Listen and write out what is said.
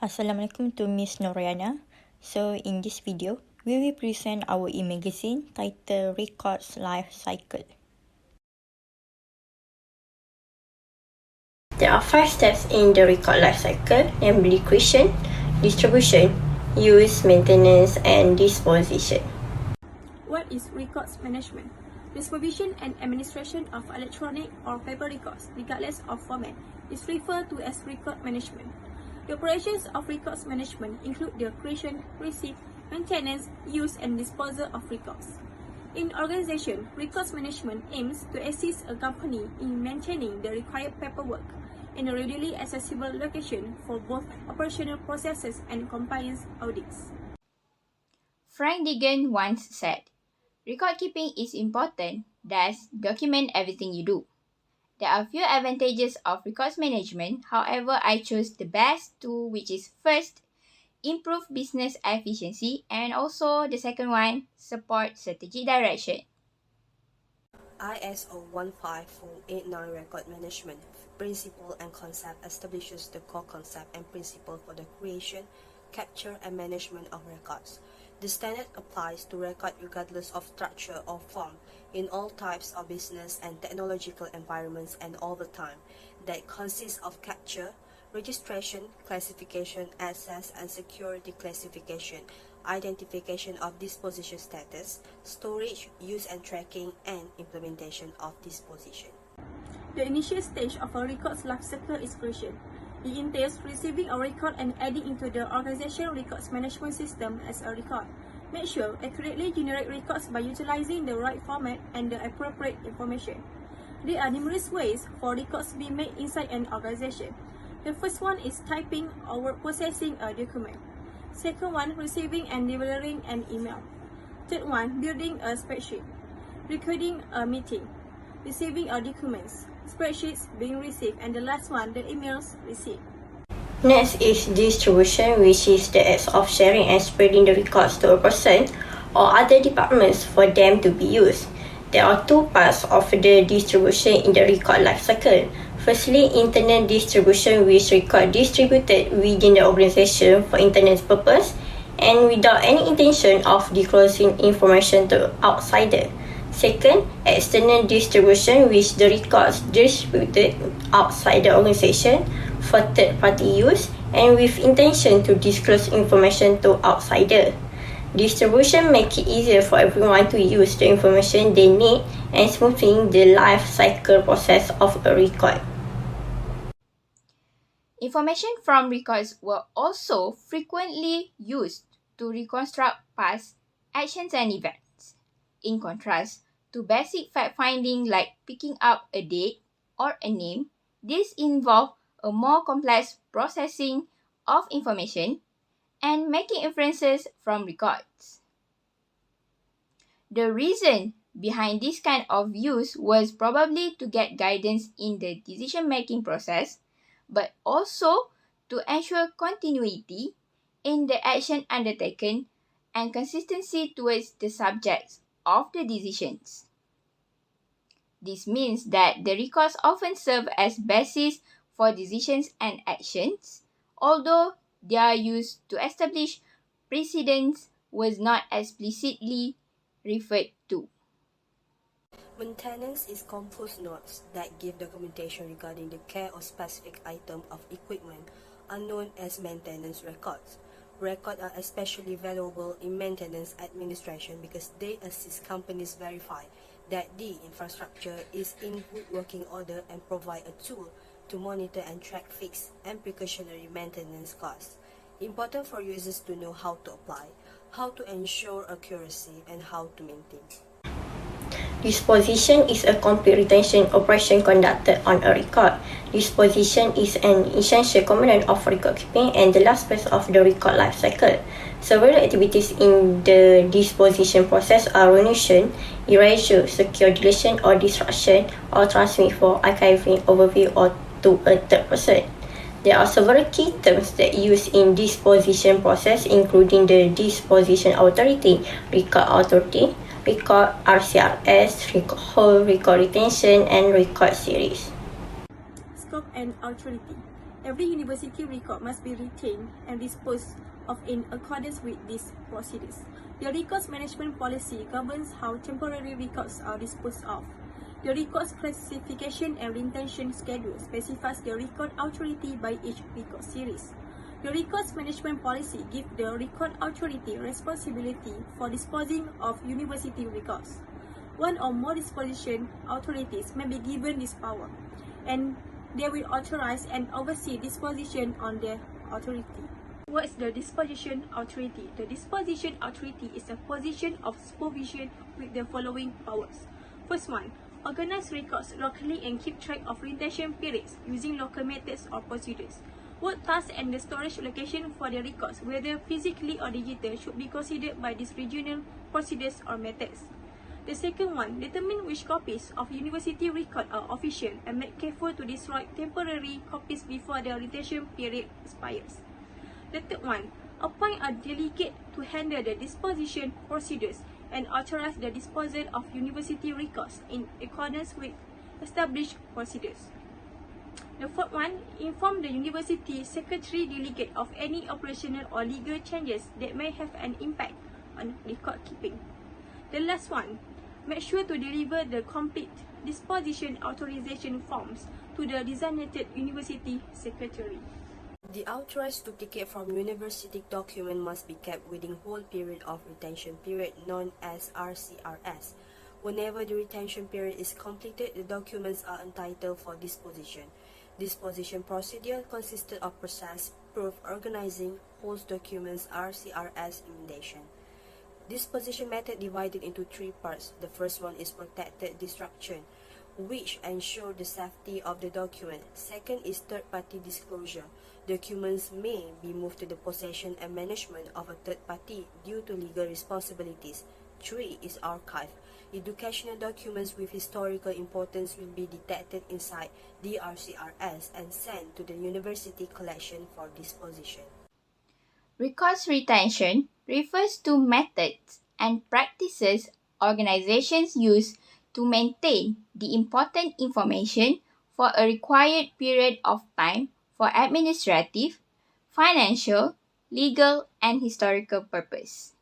Assalamualaikum to Miss Noriana. So in this video, we will present our e-magazine titled Records Life Cycle. There are 5 steps in the record life cycle, namely creation, distribution, use, maintenance, and disposition. What is records management? The supervision and administration of electronic or paper records, regardless of format, is referred to as record management. The operations of records management include the creation, receipt, maintenance, use, and disposal of records. In organization, records management aims to assist a company in maintaining the required paperwork in a readily accessible location for both operational processes and compliance audits. Frank Degan once said, "Record keeping is important, thus document everything you do." There are few advantages of records management, however, I chose the best two, which is first, improve business efficiency, and also the second one, support strategic direction. ISO 15489 Record Management Principle and Concept establishes the core concept and principle for the creation, capture, and management of records. The standard applies to record regardless of structure or form, in all types of business and technological environments and all the time, that consists of capture, registration, classification, access and security classification, identification of disposition status, storage, use and tracking, and implementation of disposition. The initial stage of a record's life cycle is creation. It entails receiving a record and adding into the organization records management system as a record. Make sure accurately generate records by utilizing the right format and the appropriate information. There are numerous ways for records to be made inside an organization. The first one is typing or processing a document. Second one, receiving and delivering an email. Third one, building a spreadsheet. Recording a meeting. Receiving our documents. Spreadsheets being received, and the last one, the emails received. Next is distribution, which is the act of sharing and spreading the records to a person or other departments for them to be used. There are two parts of the distribution in the record life cycle. Firstly, internal distribution, which record distributed within the organization for internal purpose and without any intention of disclosing information to outsider. Second, external distribution, which the records distributed outside the organization for third-party use and with intention to disclose information to outsider. Distribution makes it easier for everyone to use the information they need and smoothing the life cycle process of a record. Information from records were also frequently used to reconstruct past actions and events. In contrast to basic fact-finding like picking up a date or a name, this involves a more complex processing of information and making inferences from records. The reason behind this kind of use was probably to get guidance in the decision-making process, but also to ensure continuity in the action undertaken and consistency towards the subjects of the decisions. This means that the records often serve as basis for decisions and actions, although their use to establish precedents was not explicitly referred to. Maintenance is composed notes that give documentation regarding the care of specific item of equipment are known as maintenance records. Records are especially valuable in maintenance administration because they assist companies verify that the infrastructure is in good working order and provide a tool to monitor and track fixed and precautionary maintenance costs. Important for users to know how to apply, how to ensure accuracy, and how to maintain. Disposition is a complete retention operation conducted on a record. Disposition is an essential component of record keeping and the last phase of the record life cycle. Several activities in the disposition process are rendition, erasure, secure deletion or destruction, or transmit for archiving, overview, or to a third person. There are several key terms that used in disposition process, including the disposition authority, record authority, record RCRS, record retention, and record series. Scope and authority. Every university record must be retained and disposed of in accordance with these procedures. The records management policy governs how temporary records are disposed of. The records classification and retention schedule specifies the record authority by each record series. The records management policy gives the record authority responsibility for disposing of university records. One or more disposition authorities may be given this power, and they will authorize and oversee disposition on their authority. What is the disposition authority? The disposition authority is a position of supervision with the following powers. First one, organize records locally and keep track of retention periods using local methods or procedures. What tasks and the storage location for the records, whether physically or digital, should be considered by these regional procedures or methods. The second one, determine which copies of university record are official and make careful to destroy temporary copies before the retention period expires. The third one, appoint a delegate to handle the disposition procedures and authorize the disposal of university records in accordance with established procedures. The fourth one, inform the university secretary delegate of any operational or legal changes that may have an impact on record keeping. The last one, make sure to deliver the complete disposition authorization forms to the designated university secretary. The authorized duplicate from university document must be kept within whole period of retention period known as RCRS. Whenever the retention period is completed, the documents are entitled for disposition. Disposition procedure consisted of process, proof, organizing, holds documents, RCRS, emendation. Disposition method divided into three parts. The first one is protected destruction, which ensure the safety of the document. Second is third-party disclosure. Documents may be moved to the possession and management of a third party due to legal responsibilities. 3 is archive. Educational documents with historical importance will be detected inside the RCRS and sent to the university collection for disposition. Records retention refers to methods and practices organizations use to maintain the important information for a required period of time for administrative, financial, legal, and historical purpose.